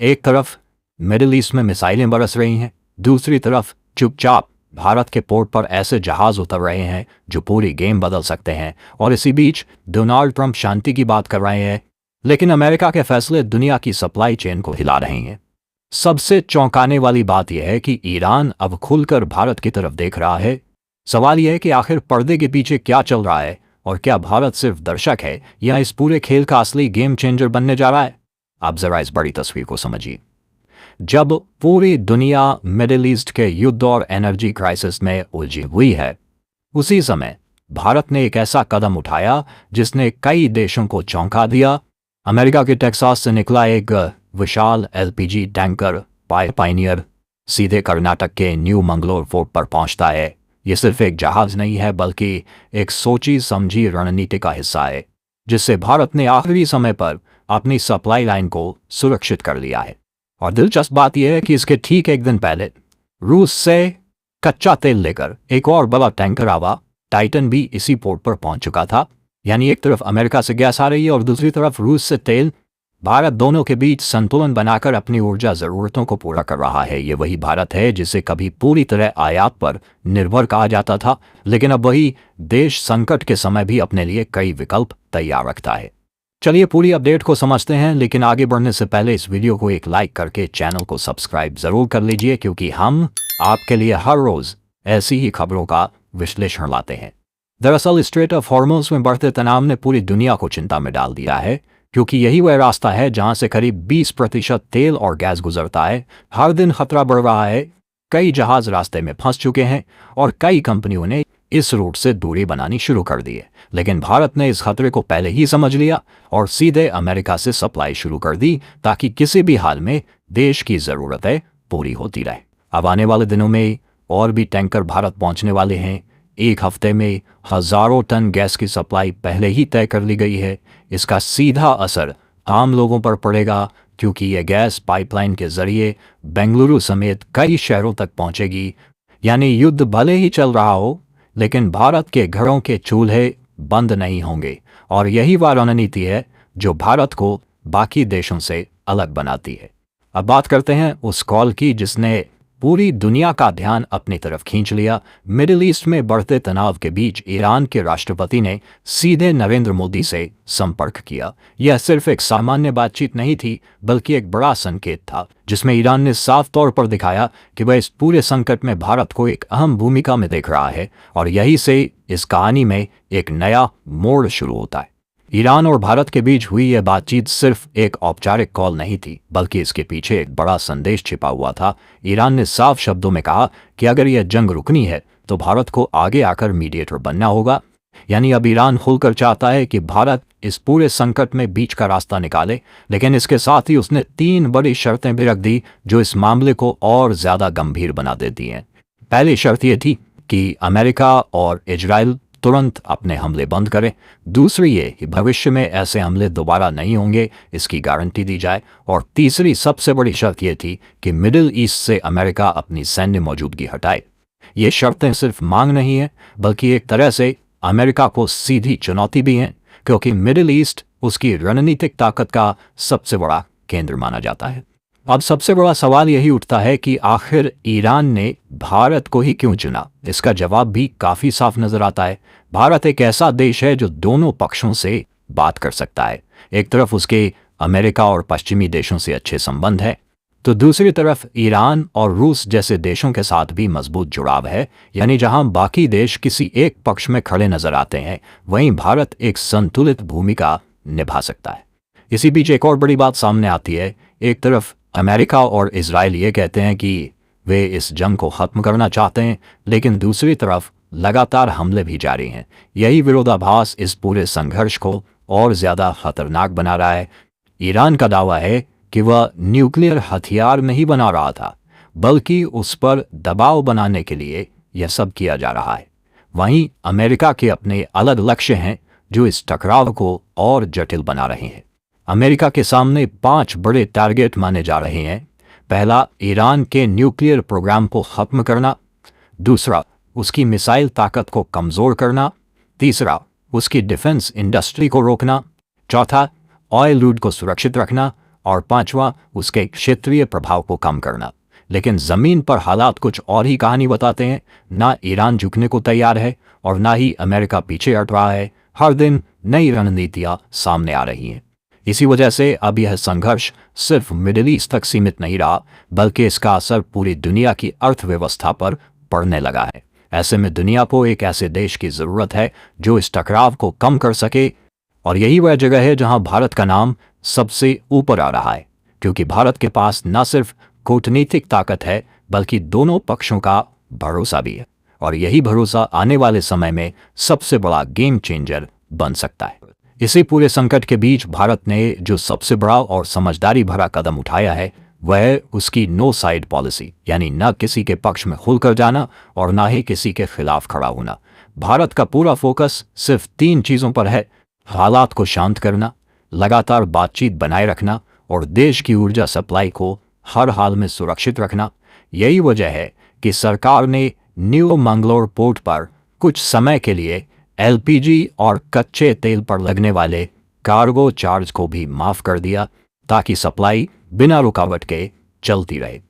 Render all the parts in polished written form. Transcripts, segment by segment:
एक तरफ middle east में मिसाइलें बरस रही हैं, दूसरी तरफ चुपचाप भारत के पोर्ट पर ऐसे जहाज उतर रहे हैं जो पूरी गेम बदल सकते हैं। और इसी बीच डोनाल्ड ट्रंप शांति की बात कर रहे हैं, लेकिन अमेरिका के फैसले दुनिया की सप्लाई चेन को हिला रहे हैं। सबसे चौंकाने वाली बात यह है कि ईरान अब खुलकर भारत की तरफ देख रहा है। सवाल यह है कि आखिर पर्दे के पीछे क्या चल रहा है और क्या भारत सिर्फ दर्शक है या इस पूरे खेल का असली गेम चेंजर बनने जा रहा है। आप जरा इस बड़ी तस्वीर को समझिए। जब पूरी दुनिया मिडिल ईस्ट के युद्ध और एनर्जी क्राइसिस में उलझी हुई है, उसी समय भारत ने एक ऐसा कदम उठाया जिसने कई देशों को चौंका दिया। अमेरिका के टेक्सास से निकला एक विशाल एलपीजी टैंकर पायनियर सीधे कर्नाटक के न्यू मंगलोर फोर्ट पर पहुंचता है। यह सिर्फ एक जहाज नहीं है, बल्कि एक सोची समझी रणनीति का हिस्सा है, जिससे भारत ने आखिरी समय पर अपनी सप्लाई लाइन को सुरक्षित कर लिया है। और दिलचस्प बात यह है कि इसके ठीक एक दिन पहले रूस से कच्चा तेल लेकर एक और बड़ा टैंकर आवा टाइटन भी इसी पोर्ट पर पहुंच चुका था। यानी एक तरफ अमेरिका से गैस आ रही है और दूसरी तरफ रूस से तेल। भारत दोनों के बीच संतुलन बनाकर अपनी ऊर्जा जरूरतों को पूरा कर रहा है। ये वही भारत है जिसे कभी पूरी तरह आयात पर निर्भर कहा जाता था, लेकिन अब वही देश संकट के समय भी अपने लिए कई विकल्प तैयार रखता है। चलिए पूरी अपडेट को समझते हैं, लेकिन आगे बढ़ने से पहले इस वीडियो को एक लाइक करके चैनल को सब्सक्राइब जरूर कर लीजिए, क्योंकि हम आपके लिए हर रोज ऐसी ही खबरों का विश्लेषण लाते हैं। दरअसल स्ट्रेट ऑफ हॉर्मुज़ में बढ़ते तनाव ने पूरी दुनिया को चिंता में डाल दिया है, क्योंकि यही वह रास्ता है जहां से करीब 20% तेल और गैस गुजरता है। हर दिन खतरा बढ़ रहा है, कई जहाज रास्ते में फंस चुके हैं और कई कंपनियों ने इस रूट से दूरी बनानी शुरू कर दी है। लेकिन भारत ने इस खतरे को पहले ही समझ लिया और सीधे अमेरिका से सप्लाई शुरू कर दी, ताकि किसी भी हाल में देश की ज़रूरतें पूरी होती रहे। अब आने वाले दिनों में और भी टैंकर भारत पहुंचने वाले हैं। एक हफ्ते में हजारों टन गैस की सप्लाई पहले ही तय कर ली गई है। इसका सीधा असर आम लोगों पर पड़ेगा, क्योंकि यह गैस पाइपलाइन के जरिए बेंगलुरु समेत कई शहरों तक पहुंचेगी। यानी युद्ध भले ही चल रहा हो, लेकिन भारत के घरों के चूल्हे बंद नहीं होंगे। और यही वह रणनीति है जो भारत को बाकी देशों से अलग बनाती है। अब बात करते हैं उस कॉल की जिसने पूरी दुनिया का ध्यान अपनी तरफ खींच लिया। मिडिल ईस्ट में बढ़ते तनाव के बीच ईरान के राष्ट्रपति ने सीधे नरेंद्र मोदी से संपर्क किया। यह सिर्फ एक सामान्य बातचीत नहीं थी, बल्कि एक बड़ा संकेत था, जिसमें ईरान ने साफ तौर पर दिखाया कि वह इस पूरे संकट में भारत को एक अहम भूमिका में देख रहा है। और यही से इस कहानी में एक नया मोड़ शुरू होता है। ईरान और भारत के बीच हुई यह बातचीत सिर्फ एक औपचारिक कॉल नहीं थी, बल्कि इसके पीछे एक बड़ा संदेश छिपा हुआ था। ईरान ने साफ शब्दों में कहा कि अगर यह जंग रुकनी है तो भारत को आगे आकर मीडिएटर बनना होगा। यानी अब ईरान खुलकर चाहता है कि भारत इस पूरे संकट में बीच का रास्ता निकाले, लेकिन इसके साथ ही उसने 3 बड़ी शर्तें भी रख दी जो इस मामले को और ज्यादा गंभीर बना देती हैं। पहली शर्त यह थी कि अमेरिका और इजराइल तुरंत अपने हमले बंद करें। दूसरी ये कि भविष्य में ऐसे हमले दोबारा नहीं होंगे, इसकी गारंटी दी जाए। और तीसरी सबसे बड़ी शर्त यह थी कि मिडिल ईस्ट से अमेरिका अपनी सैन्य मौजूदगी हटाए। ये शर्तें सिर्फ मांग नहीं है, बल्कि एक तरह से अमेरिका को सीधी चुनौती भी हैं, क्योंकि मिडिल ईस्ट उसकी रणनीतिक ताकत का सबसे बड़ा केंद्र माना जाता है। अब सबसे बड़ा सवाल यही उठता है कि आखिर ईरान ने भारत को ही क्यों चुना। इसका जवाब भी काफी साफ नजर आता है। भारत एक ऐसा देश है जो दोनों पक्षों से बात कर सकता है। एक तरफ उसके अमेरिका और पश्चिमी देशों से अच्छे संबंध है, तो दूसरी तरफ ईरान और रूस जैसे देशों के साथ भी मजबूत जुड़ाव है। यानी जहां बाकी देश किसी एक पक्ष में खड़े नजर आते हैं, वहीं भारत एक संतुलित भूमिका निभा सकता है। इसी बीच एक और बड़ी बात सामने आती है। एक तरफ अमेरिका और इजराइल ये कहते हैं कि वे इस जंग को खत्म करना चाहते हैं, लेकिन दूसरी तरफ लगातार हमले भी जारी हैं। यही विरोधाभास इस पूरे संघर्ष को और ज्यादा खतरनाक बना रहा है। ईरान का दावा है कि वह न्यूक्लियर हथियार नहीं बना रहा था, बल्कि उस पर दबाव बनाने के लिए यह सब किया जा रहा है। वहीं अमेरिका के अपने अलग लक्ष्य हैं जो इस टकराव को और जटिल बना रहे हैं। अमेरिका के सामने 5 बड़े टारगेट माने जा रहे हैं। पहला, ईरान के न्यूक्लियर प्रोग्राम को खत्म करना। दूसरा, उसकी मिसाइल ताकत को कमजोर करना। तीसरा, उसकी डिफेंस इंडस्ट्री को रोकना। चौथा, ऑयल रूट को सुरक्षित रखना। और पांचवा उसके क्षेत्रीय प्रभाव को कम करना। लेकिन जमीन पर हालात कुछ और ही कहानी बताते हैं। ना ईरान झुकने को तैयार है और ना ही अमेरिका पीछे हट रहा है। हर दिन नई रणनीतियां सामने आ रही हैं। इसी वजह से अब यह संघर्ष सिर्फ मिडिल ईस्ट तक सीमित नहीं रहा, बल्कि इसका असर पूरी दुनिया की अर्थव्यवस्था पर पड़ने लगा है। ऐसे में दुनिया को एक ऐसे देश की जरूरत है जो इस टकराव को कम कर सके, और यही वह जगह है जहां भारत का नाम सबसे ऊपर आ रहा है, क्योंकि भारत के पास न सिर्फ कूटनीतिक ताकत है बल्कि दोनों पक्षों का भरोसा भी है, और यही भरोसा आने वाले समय में सबसे बड़ा गेम चेंजर बन सकता है। इसी पूरे संकट के बीच भारत ने जो सबसे बड़ा और समझदारी भरा कदम उठाया है वह उसकी नो साइड पॉलिसी, यानी न किसी के पक्ष में खुलकर जाना और न ही किसी के खिलाफ खड़ा होना। भारत का पूरा फोकस सिर्फ 3 चीजों पर है: हालात को शांत करना, लगातार बातचीत बनाए रखना और देश की ऊर्जा सप्लाई को हर हाल में सुरक्षित रखना। यही वजह है कि सरकार ने न्यू मंगलोर पोर्ट पर कुछ समय के लिए एलपीजी और कच्चे तेल पर लगने वाले कार्गो चार्ज को भी माफ कर दिया, ताकि सप्लाई बिना रुकावट के चलती रहे।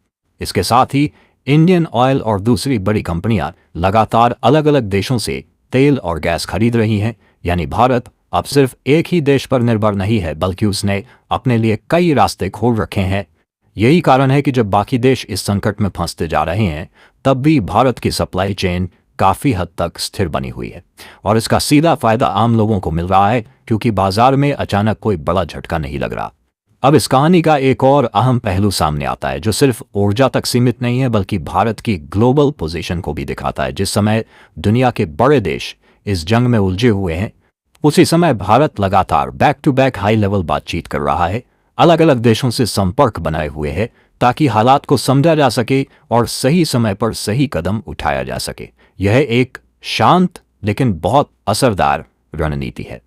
इसके साथ ही इंडियन ऑयल और दूसरी बड़ी कंपनियां लगातार अलग अलग देशों से तेल और गैस खरीद रही हैं, यानी भारत अब सिर्फ एक ही देश पर निर्भर नहीं है, बल्कि उसने अपने लिए कई रास्ते खोल रखे हैं। यही कारण है कि जब बाकी देश इस संकट में फंसते जा रहे हैं, तब भी भारत की सप्लाई चेन काफी हद तक स्थिर बनी हुई है, और इसका सीधा फायदा आम लोगों को मिल रहा है, क्योंकि बाजार में अचानक कोई बड़ा झटका नहीं लग रहा। अब इस कहानी का एक और अहम पहलू सामने आता है, जो सिर्फ ऊर्जा तक सीमित नहीं है बल्कि भारत की ग्लोबल पोजीशन को भी दिखाता है। जिस समय दुनिया के बड़े देश इस जंग में उलझे हुए हैं, उसी समय भारत लगातार back to back high level बातचीत कर रहा है, अलग अलग देशों से संपर्क बनाए हुए है, ताकि हालात को समझा जा सके और सही समय पर सही कदम उठाया जा सके। यह एक शांत लेकिन बहुत असरदार रणनीति है।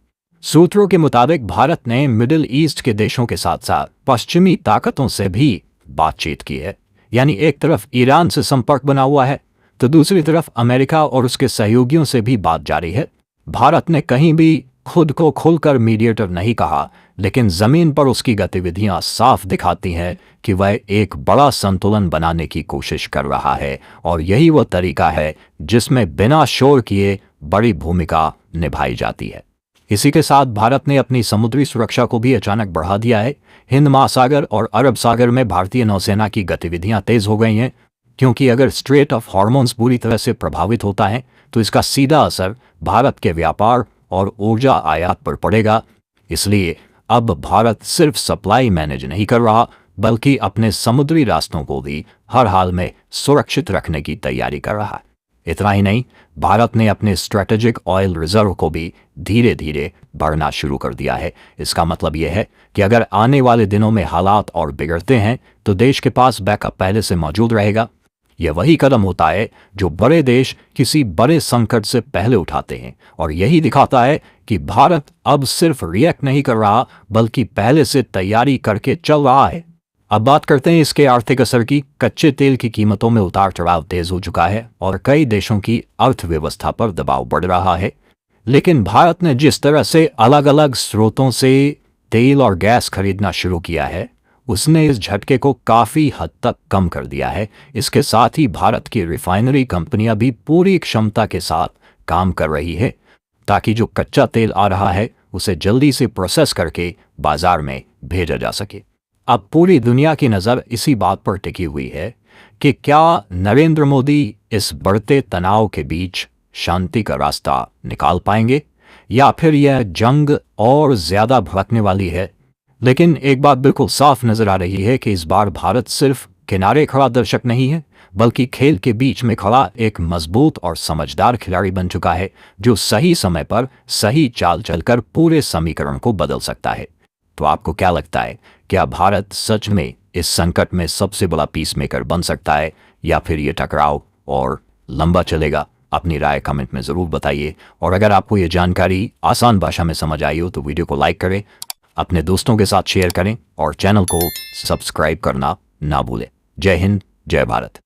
सूत्रों के मुताबिक भारत ने मिडिल ईस्ट के देशों के साथ साथ पश्चिमी ताकतों से भी बातचीत की है, यानी एक तरफ ईरान से संपर्क बना हुआ है तो दूसरी तरफ अमेरिका और उसके सहयोगियों से भी बात जारी है। भारत ने कहीं भी खुद को खुलकर मीडिएटर नहीं कहा, लेकिन जमीन पर उसकी गतिविधियां साफ दिखाती हैं कि वह एक बड़ा संतुलन बनाने की कोशिश कर रहा है, और यही वह तरीका है जिसमें बिना शोर किए बड़ी भूमिका निभाई जाती है। इसी के साथ भारत ने अपनी समुद्री सुरक्षा को भी अचानक बढ़ा दिया है। हिंद महासागर और अरब सागर में भारतीय नौसेना की गतिविधियां तेज हो गई हैं, क्योंकि अगर स्ट्रेट ऑफ हॉर्मोन्स बुरी तरह से प्रभावित होता है तो इसका सीधा असर भारत के व्यापार और ऊर्जा आयात पर पड़ेगा। इसलिए अब भारत सिर्फ सप्लाई मैनेज नहीं कर रहा, बल्कि अपने समुद्री रास्तों को भी हर हाल में सुरक्षित रखने की तैयारी कर रहा है। इतना ही नहीं, भारत ने अपने स्ट्रेटेजिक ऑयल रिजर्व को भी धीरे धीरे बढ़ना शुरू कर दिया है। इसका मतलब यह है कि अगर आने वाले दिनों में हालात और बिगड़ते हैं तो देश के पास बैकअप पहले से मौजूद रहेगा। यह वही कदम होता है जो बड़े देश किसी बड़े संकट से पहले उठाते हैं, और यही दिखाता है कि भारत अब सिर्फ रिएक्ट नहीं कर रहा बल्कि पहले से तैयारी करके चल रहा है। अब बात करते हैं इसके आर्थिक असर की। कच्चे तेल की कीमतों में उतार चढ़ाव तेज हो चुका है और कई देशों की अर्थव्यवस्था पर दबाव बढ़ रहा है, लेकिन भारत ने जिस तरह से अलग अलग स्रोतों से तेल और गैस खरीदना शुरू किया है, उसने इस झटके को काफी हद तक कम कर दिया है। इसके साथ ही भारत की रिफाइनरी कंपनियां भी पूरी क्षमता के साथ काम कर रही है, ताकि जो कच्चा तेल आ रहा है उसे जल्दी से प्रोसेस करके बाजार में भेजा जा सके। अब पूरी दुनिया की नज़र इसी बात पर टिकी हुई है कि क्या नरेंद्र मोदी इस बढ़ते तनाव के बीच शांति का रास्ता निकाल पाएंगे, या फिर यह जंग और ज्यादा भड़कने वाली है। लेकिन एक बात बिल्कुल साफ नजर आ रही है कि इस बार भारत सिर्फ किनारे खड़ा दर्शक नहीं है, बल्कि खेल के बीच में खड़ा एक मजबूत और समझदार खिलाड़ी बन चुका है, जो सही समय पर सही चाल चलकर पूरे समीकरण को बदल सकता है। तो आपको क्या लगता है, क्या भारत सच में इस संकट में सबसे बड़ा पीस मेकर बन सकता है, या फिर ये टकराव और लंबा चलेगा? अपनी राय कमेंट में ज़रूर बताइए, और अगर आपको ये जानकारी आसान भाषा में समझ आई हो तो वीडियो को लाइक करें, अपने दोस्तों के साथ शेयर करें और चैनल को सब्सक्राइब करना ना भूलें। जय हिंद, जय भारत।